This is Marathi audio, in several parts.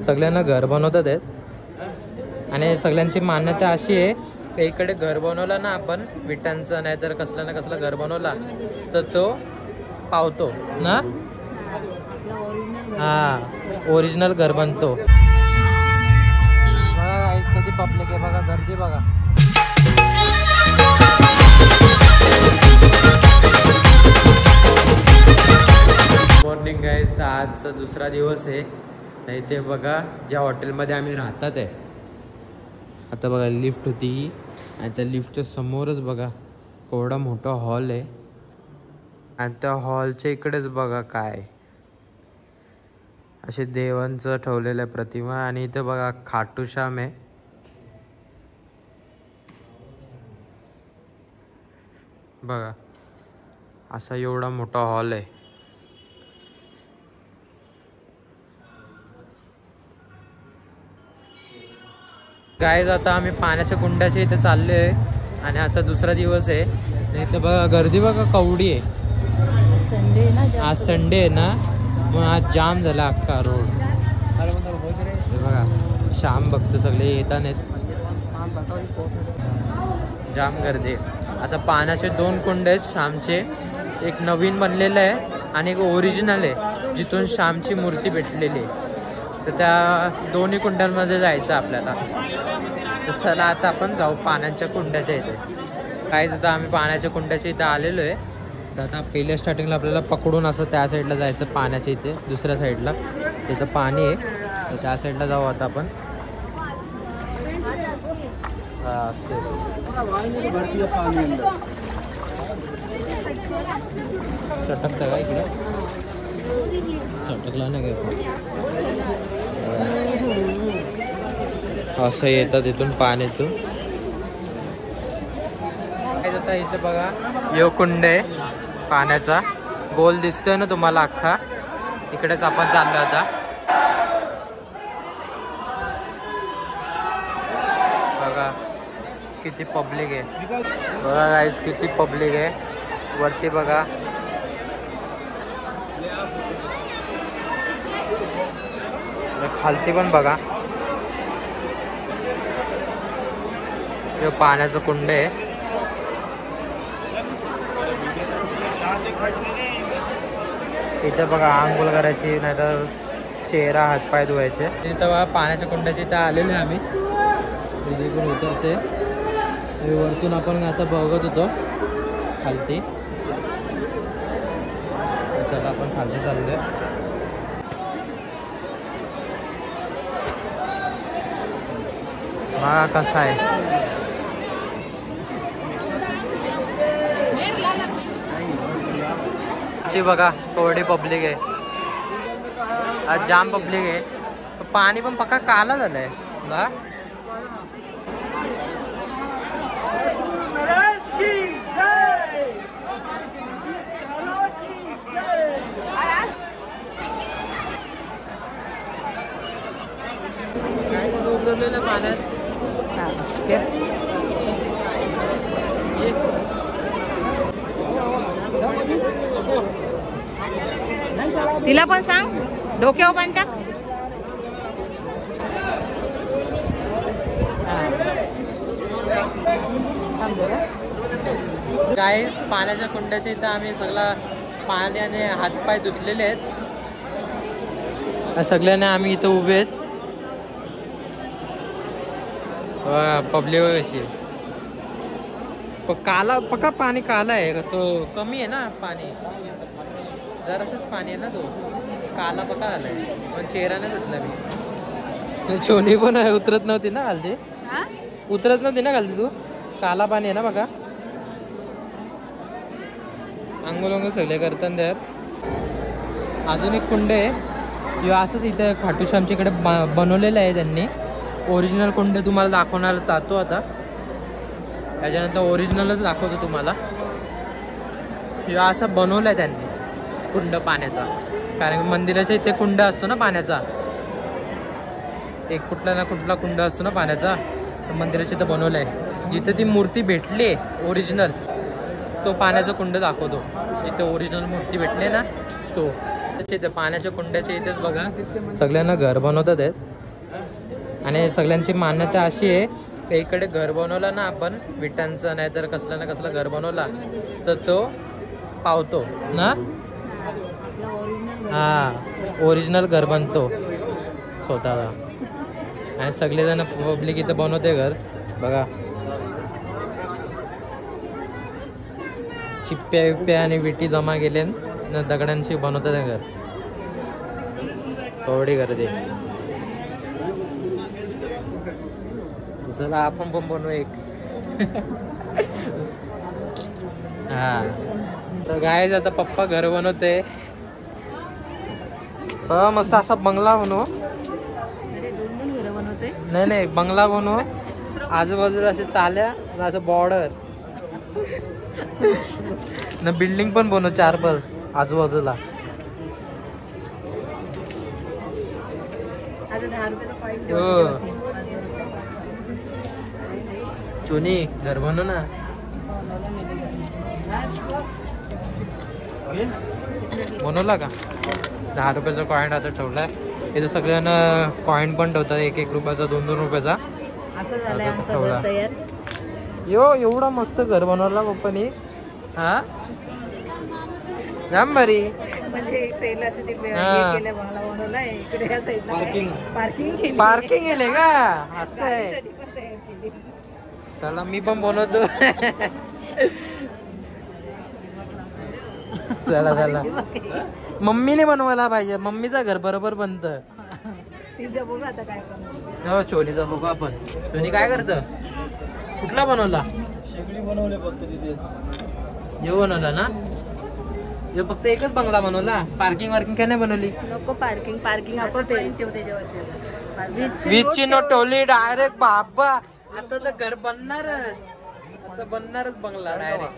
सगळ्यांना घर बनवतात आहेत आणि सगळ्यांची मान्यता अशी आहे की इकडे घर बनवला ना आपण विटांचं नाही तर कसला ना कसला घर बनवला तर तो पावतो ना. हा ओरिजिनल घर बनतो. बघा कधी पब्लिक आहे बघा, गर्दी बघा. मॉर्निंग गाईज, तर आजचा दुसरा दिवस आहे. नाही ते बघा ज्या हॉटेलमध्ये आम्ही राहतात आहे आता बघा लिफ्ट होती आणि त्या लिफ्टच्या समोरच बघा केवढा मोठा हॉल आहे आणि त्या हॉलच्या इकडेच बघा काय असे देवांचं ठेवलेलं आहे प्रतिमा आणि इथे बघा खाटूश्याम आहे. बघा असा एवढा मोठा हॉल आहे. गाईज आता आम्ही पाण्याच्या कुंडाच्या इथे चाललोय आणि आजचा दुसरा दिवस आहे. इथे बघा गर्दी बघा केवढी आहे. संडे ना, आज संडे आहे ना मग आज जाम झाला अख्खा रोड. हे बघा शाम बघतो सगळे येताना जाम गर्दी आहे. आता पाण्याचे 2 कुंड आहेत शामचे. एक नवीन बनलेलं आहे आणि एक ओरिजिनल आहे जिथून शामची मूर्ती भेटलेली आहे. तर त्या दोन्ही कुंडांमध्ये जायचं आपल्याला. तर चला आता आपण जाऊ पाण्याच्या कुंडाच्या इथे. काहीच आता आम्ही पाण्याच्या कुंडाच्या इथे आलेलो आहे. तर आता पहिल्या स्टार्टिंगला आपल्याला पकडून असं त्या साईडला जायचं पाण्याच्या इथे. दुसऱ्या साईडला तिथं पाणी आहे तर त्या साईडला जाऊ आता आपण. चटकतं का इकडे? चटकला नाही काय? असं येतं तिथून पाण्यातून. आता इथे बघा यो कुंड आहे पाण्याचा. गोल दिसतोय ना तुम्हाला अख्खा. इकडेच आपण चाललो आता. बघा किती पब्लिक आहे. बघा गाईस किती पब्लिक आहे. वरती बघा खालती पण बघा. हे पाण्याचं कुंड आहे. इथं बघा आंघोळ करायची नाहीतर चेहरा हातपाय धुवायचे. इथं बघा पाण्याच्या कुंडाच्या इथं आलेलो आहे आम्ही. तिथे पण उतरते वरतून आपण आता बघत होतो खालती. चला आपण खालती चाललोय. बघा कसा आहे. ती बघा थोडी पब्लिक आहे. आज जाम पब्लिक आहे. पाणी पण पक्का काला झालंय ना. उतरलेलं पाण्यात तिला पण सांग डोक्यावर पाणी टाक. गाईस पाण्याच्या कुंडाच्या इथं आम्ही सगळा पाण्याने हातपाय धुतलेले आहेत. सगळ्यांना आम्ही इथं उभे आहेत. पब्लिक कशी काला पक्का पाणी काला आहे का? तो कमी आहे ना पाणी. जरासच पाणी आहे ना. तो काला पक्का आलाय पण चेहरा नाही धुतला मी. छोनी पण उतरत नव्हती ना खालती. उतरत नव्हती ना खालती तू. काला पाणी आहे ना बघा. अंघोळ सगळे करतात त्यात. अजून एक कुंड आहे असंच इथं खाटूश्यामच्या इकडे बनवलेलं आहे त्यांनी. ओरिजिनल कुंड तुम्हाला दाखवण्याला चाहतो आता. त्याच्यानंतर ओरिजिनलच दाखवतो तुम्हाला. हे असं बनवलं आहे त्यांनी कुंड पाण्याचा. कारण मंदिराच्या इथे कुंड असतो ना पाण्याचा. एक कुठला ना कुठला कुंड असतो ना पाण्याचा. मंदिराच्या इथे बनवलं आहे. जिथे ती मूर्ती भेटली ओरिजिनल तो पाण्याचा कुंड दाखवतो. जिथे ओरिजिनल मूर्ती भेटली ना तो. इथे पाण्याच्या कुंड्याच्या इथेच बघा सगळ्यांना घर बनवतात आहेत आणि सगळ्यांची मान्यता अशी आहे की इकडे घर बनवला ना आपण विटांचं नाहीतर कसला ना कसला घर बनवला तर तो पावतो ना. हा ओरिजिनल घर बनतो स्वतःला. आणि सगळेजण पब्लिक इथं बनवते घर बघा. चिप्प्या विप्प्या आणि विटी जमा केले दगडांची बनवतात घर. एवढी गर्दी. चला आपण पण बनवू एक. हा तर गायज आता पप्पा घर बनवते. मस्त असा बंगला बनवू. नाही बंगला बनवू. आजूबाजूला असे चाल्या असं बॉर्डर ना बिल्डिंग पण बनवू 4-5 आजूबाजूला. हो चोनी घर बनवू ना. बनवला का. 10 रुपयाचा कॉईन आता ठेवलाय इथे. सगळ्यांना कॉईन पण ठेवतात 1-1 रुपयाचा 2-2 रुपयाचा. असं झालंय आमचं घर तयार. एवढा मस्त घर बनवला पप्पानी. हा जाम भारी. म्हणजे एक साईडला असं ते केलं बंगला बनवलाय. इकडे या साईडला पार्किंग केले का. असं आहे. चला मी पण बनवतो. चला मम्मीने बनवायला पाहिजे. मम्मीचं घर बरोबर बनतं. बघू आता काय करणार. हो चोलीचा बघू आपण. चोनी काय करत. कुठला बनवला. शेगडी बनवले फक्त तिथे. यो बनवला ना. यो फक्त एकच बंगला बनवला. पार्किंग काय नाही बनवली. नको पार्किंग आपण ठेवू त्याच्यावरती. वीजची नोट ठेवली डायरेक्ट. बाबा आता तर घर बनणारच. आता बनणारच बंगला डायरेक्ट.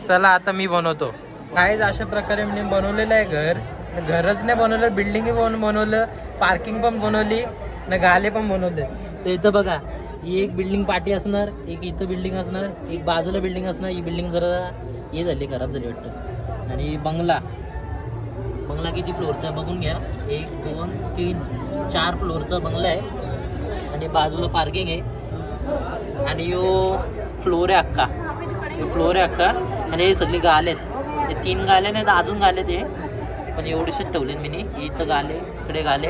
चला आता मी बनवतो. काहीच अशा प्रकारे मी बनवलेलं आहे घर. घरच नाही बनवलं बिल्डिंग पण बनवलं. पार्किंग पण बनवली ना गाले पण बनवले. तर इथं बघा ही एक बिल्डिंग पार्टी असणार. एक इथं बिल्डिंग असणार. एक बाजूला बिल्डिंग असणार. ही बिल्डिंग जरा हे झाली खराब झाली वाटतं. आणि बंगला किती फ्लोअरचा बघून घ्या. 1 2 3 4 फ्लोअरचा बंगला आहे. आणि बाजूला पार्किंग आहे. आणि यो फ्लोर आहे अक्का. आणि हे सगळी गाले आहेत. ते 3 गाले नाही तर अजून गाले ते पण एवढेच ठेवले मी. इथं गाले इकडे गाले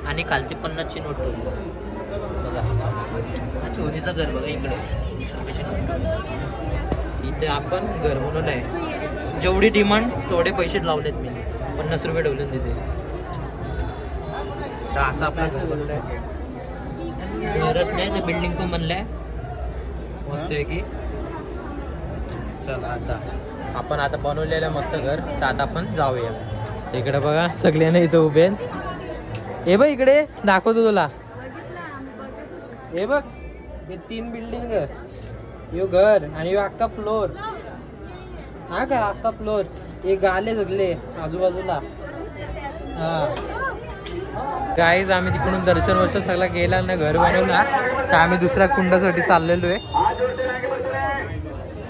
आणि खालती 50ची नोट ठेवली बघा. चोरीचं घर बघा इकडे 20 रुपयाची नोट. इथे आपण घर बनवलं आहे. जेवढी डिमांड तेवढे पैसे लावलेत मी. 50 रुपये ठेवले तिथे. असं आपला घरच नाही ते बिल्डिंग पण बनलंय मस्त आहे की. चला आता आपण बनवलेलं मस्त घर. तर आता आपण जाऊया. इकडे बघा सगळ्यांना इथं उभे आहेत. हे बघ इकडे दाखवतो तुला. हे बघ हे 3 बिल्डिंग. यो घर आणि यो अख्खा फ्लोर. हा का अख्खा फ्लोर. हे गाले सगळे आजूबाजूला. हा गाईज आम्ही तिकडून दर्शन सगळा गेला ना घर बनवला. तर आम्ही दुसऱ्या कुंडासाठी चाललेलो आहे.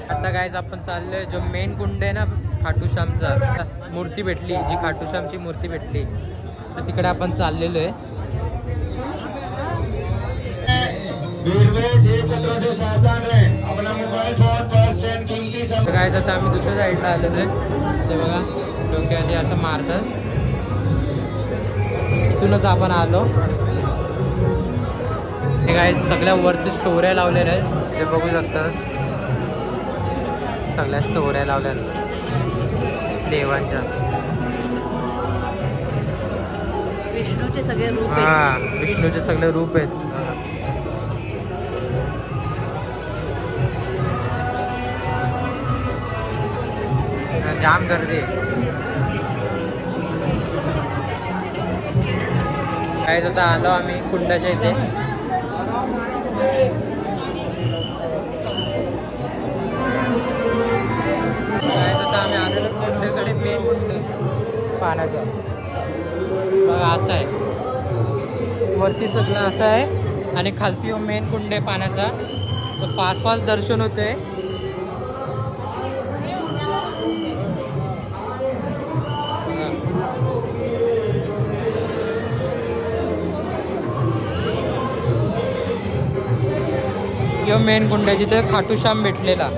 आता गाईज आपण चाललोय जो मेन कुंड आहे ना खाटूश्यामचा मूर्ती भेटली जी खाटूश्यामची मूर्ती भेटली तर तिकडे आपण चाललेलो आहे. गाईज आता आम्ही दुसऱ्या साईडला आलेलो आहे. ते बघा डोक्याने असं मारतात. इथूनच आपण आलो. हे गाईज सगळ्या वरती स्टोऱ्या लावलेल्या आहेत. ते बघू शकतात. सगळ्या स्टोऱ्या लावल्या देवांच्या. विष्णूचे सगळे रूप. हा विष्णूचे सगळे रूप आहेत. जाम गर्दी. काय आता आलो आम्ही कुंडाच्या इथे. आता आम्ही आलेलो कुंडाकडे. मेन कुंड पाण्याचा बघा असं आहे. वरती सगळं असं आहे आणि खालती मेन कुंड आहे पाण्याचा. तर फास्ट दर्शन होते. यो मेन कुंड आहे जिथे खाटूश्याम भेटलेला.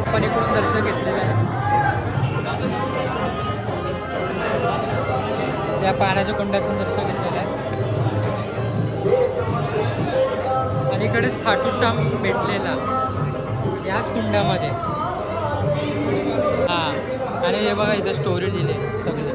आपण इकडून दर्शन घेतलेलं आहे. त्या पाण्याच्या कुंडातून दर्शन घेतलेलं आहे आणि इकडेच खाटूश्याम भेटलेला याच कुंडामध्ये. हा आणि हे बघा इथे स्टोरी दिली सगळे.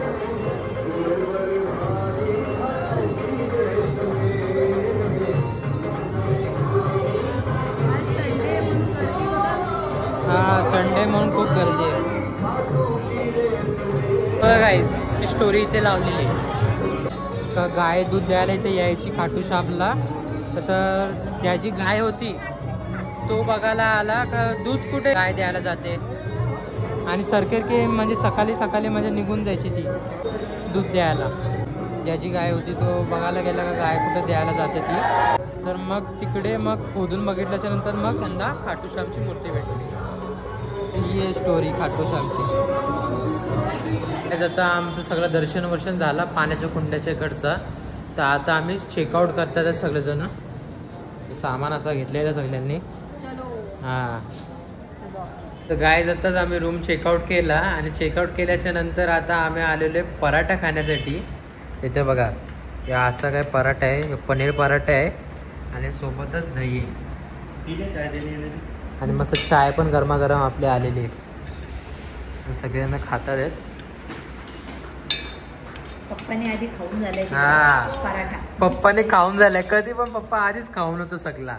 हा संडे म्हणून खूप गर्दी आहे. बघा गाईज ही स्टोरी इथे लावलेली आहे. गाय दूध द्यायला इथे यायची खाटूश्यामला. तर ज्याची गाय होती तो बघायला आला का दूध कुठे गाय द्यायला जाते आणि सरकेरके म्हणजे सकाळी सकाळी म्हणजे निघून जायची ती दूध द्यायला. ज्याची गाय होती तो बघायला गेला का गाय कुठे द्यायला जाते ती. तर मग तिकडे मग खोदून बघितल्याच्या नंतर मग त्यांना खाटूश्यामची मूर्ती भेटली. ही आहे स्टोरी खाटूश्यामची. आता आमचं सगळं दर्शन झालं पाण्याच्या कुंड्याच्या इकडचा. तर आता आम्ही चेकआउट करतात सगळेजण. सामान असा घेतलेलं सगळ्यांनी. हां तर गाय जाताच आम्ही रूम चेकआउट केला आणि चेकआउट केल्याच्या नंतर आता आम्ही आलेलो आहे पराठा खाण्यासाठी. इथे बघा या असा काय पराठा आहे, पनीर पराठा आहे आणि सोबतच दही आणि मस्त चाय पण गरमागरम आपले आलेली आहे. सगळ्यांना खातात आहेत. पप्पाने आधी खाऊन झालाय पराठा. पप्पाने खाऊन झालाय. कधी पण पप्पा आधीच खाऊन होतो सगळा.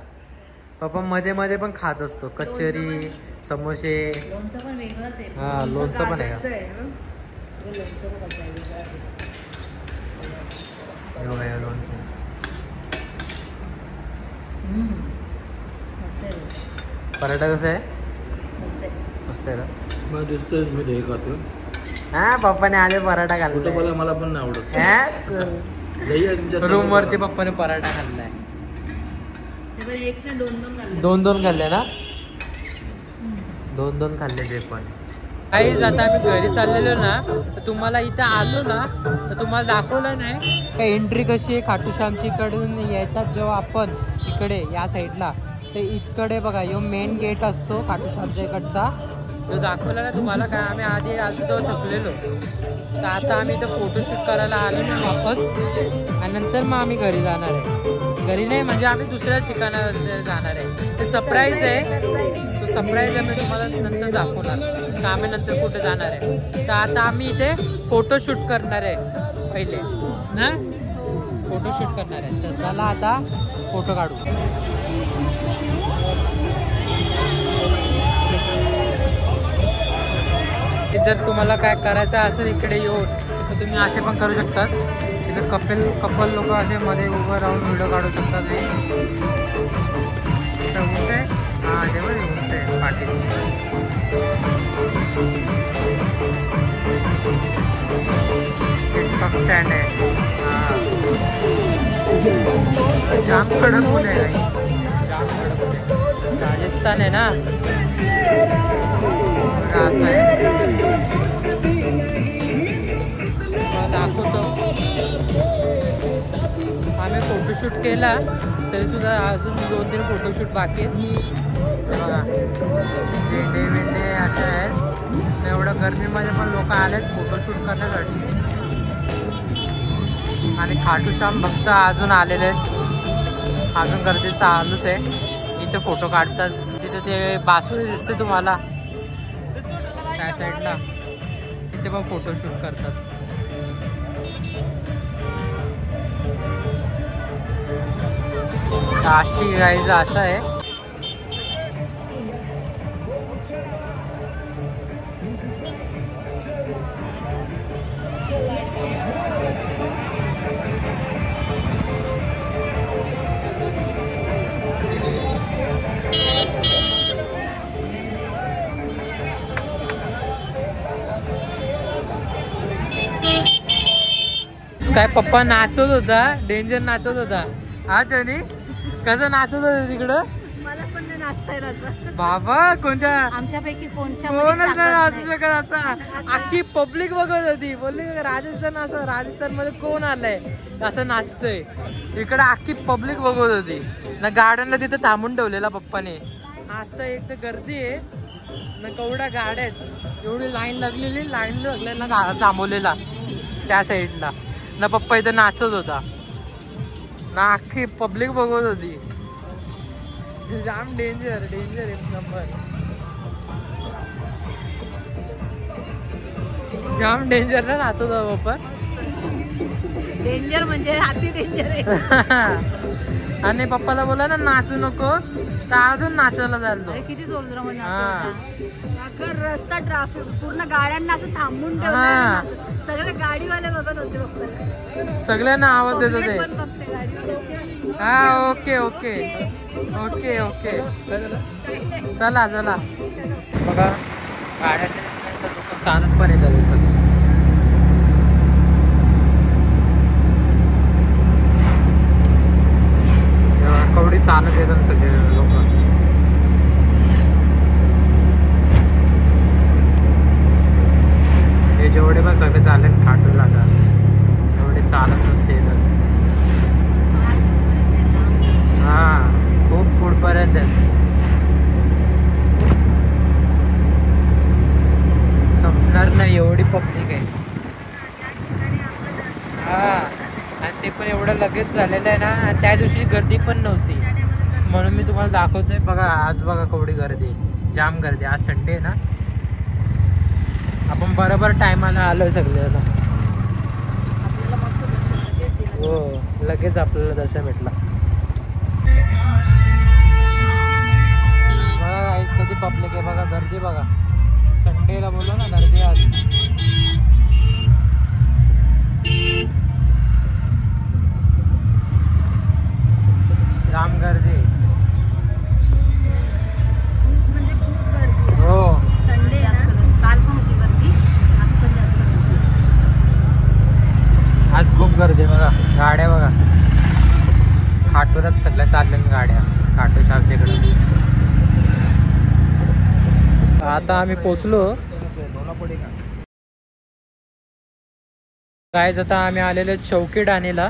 पप्पा मध्ये मध्ये पण खात असतो कचोरी समोसे. लोणचं पण वेगळंच आहे. हा लोणचं पण आहे का? लोणचं पराठा कसं आहे? मस्त आहे का? मी दही खातो. हा पप्पाने आले पराठा खाल्ला. मला पण नाही आवडत. रूम वरती पप्पाने पराठा खाल्लाय. एक ना दोन खाल्ले ना. दोन खाल्ले ते पण. काही आता आम्ही घरी चाललेलो ना तर तुम्हाला इथं आलो ना तर तुम्हाला दाखवलं नाही का एंट्री कशी आहे खाटूश्यामची. इकडून येतात जेव्हा आपण इकडे या साईडला ते इकडे बघा यो मेन गेट असतो खाटूश्यामच्या इकडचा. जो दाखवला ना तुम्हाला काय आम्ही आधी आलो तेव्हा थकलेलो. तर आता आम्ही इथं फोटोशूट करायला आलो ना वापस आणि नंतर मग आम्ही घरी जाणार आहे. घरी नाही म्हणजे आम्ही दुसऱ्या ठिकाणावर जाणार आहे. ते सरप्राईज आहे. तो सरप्राईज आहे मी तुम्हाला नंतर दाखवणार का आम्ही नंतर कुठे जाणार आहे. तर आता आम्ही इथे फोटोशूट करणार आहे पहिले ना. फोटोशूट करणार आहे. तर चला आता फोटो काढू. जर तुम्हाला काय करायचं असेल इकडे येऊन तर तुम्ही असे पण करू शकतात. तिथे कपल लोक असे मध्ये उभं राहून व्हिडिओ काढू शकतात. उंटे हां ते बघ उंटे पाटील. स्टँड आहे. हां जाम कडक ऊन आहे. जाम कडक ऊन आहे. राजस्थान आहे ना असं आहे. दाखवतो आम्ही फोटोशूट केला तरी सुद्धा अजून 2-3 फोटोशूट बाकी आहेत. बघा झेंडे वेंडे असे आहेत. एवढं गर्मीमध्ये पण लोक आलेत फोटोशूट करण्यासाठी. आणि खाटूश्याम भक्त अजून आलेले आहेत. अजून गर्दी चालूच आहे. इथे फोटो काढतात. तिथे ते बासुरी दिसते तुम्हाला त्या साईडला. तिथे पण फोटोशूट करतात. अशी गाईज असं आहे. काय पप्पा नाचत होता, डेंजर नाचत होता. हा चनी कसं नाचत होता तिकडं? मला पण नाही नाचता येत असं. बाबा कोणच्या आमच्यापैकी कोणच्या कोणच नाही नाचू शकत असं. अख्खी पब्लिक बघत होती, बोलली राजस्थान असं राजस्थान मध्ये कोण आलंय असं नाचतंय. इकडे अख्खी पब्लिक बघत होती ना. गार्डनला तिथं थांबून ठेवलेला पप्पाने. आज तर एक तर गर्दी आहे ना, केवढ्या गाड्या आहेत, एवढी लाईन लागलेली. लाईन लागलेला थांबवलेला त्या साईडला ना. पप्पा इथं नाचत होता ना, अख्खी पब्लिक बघत होती. जाम डेंजर डेंजर एक नंबर. जाम डेंजर ना नाचत होता पप्पा. डेंजर म्हणजे अति डेंजर आहे. आणि पप्पाला बोला ना नाचू नको, तर अजून नाचायला चालतो. किती जोरदार म्हणजे रस्ता ट्रॅफिक पूर्ण गाड्यांना असं थांबून ठेवलं. सगळे गाडीवाले बघत होते पप्पाला. सगळ्यांना आवाज देत होते. हा ओके ओके ओके ओके चला चला. बघा गाड्या लोक चालत पण येतात. कवडी चालत येतात सगळे लोक. हे जेवढे पण सगळे चालेल खाटूला आता एवढे चालत नसते येतात. हा खूप पुढपर्यंत संपणार नाही एवढी पब्लिक आहे. हा आणि ते पण एवढं लगेच झालेलं आहे ना. आणि त्या दिवशी गर्दी पण नव्हती म्हणून मी तुम्हाला दाखवतोय. बघा आज बघा केवढी गर्दी, जाम गर्दी. आज संडे आहे ना. आपण बरोबर टायमाला आलोय सगळे आता. हो लगेच आपल्याला दर्शन भेटला. बघा कधी पब्लिक आहे बघा. गर्दी बघा. संडेला बोललो ना गर्दी आज. जाम गर्दी. म्हणजे खूप गर्दी. हो संडे काल पण होती गर्दी, आज पण जास्त. आज खूप गर्दी बघा. गाड्या बघा खाटूरच सगळ्या चालल्या गाड्या खाटू शामच्याकडे. आता आम्ही पोचलो. काय आता आम्ही आलेलो चौकी डाणीला.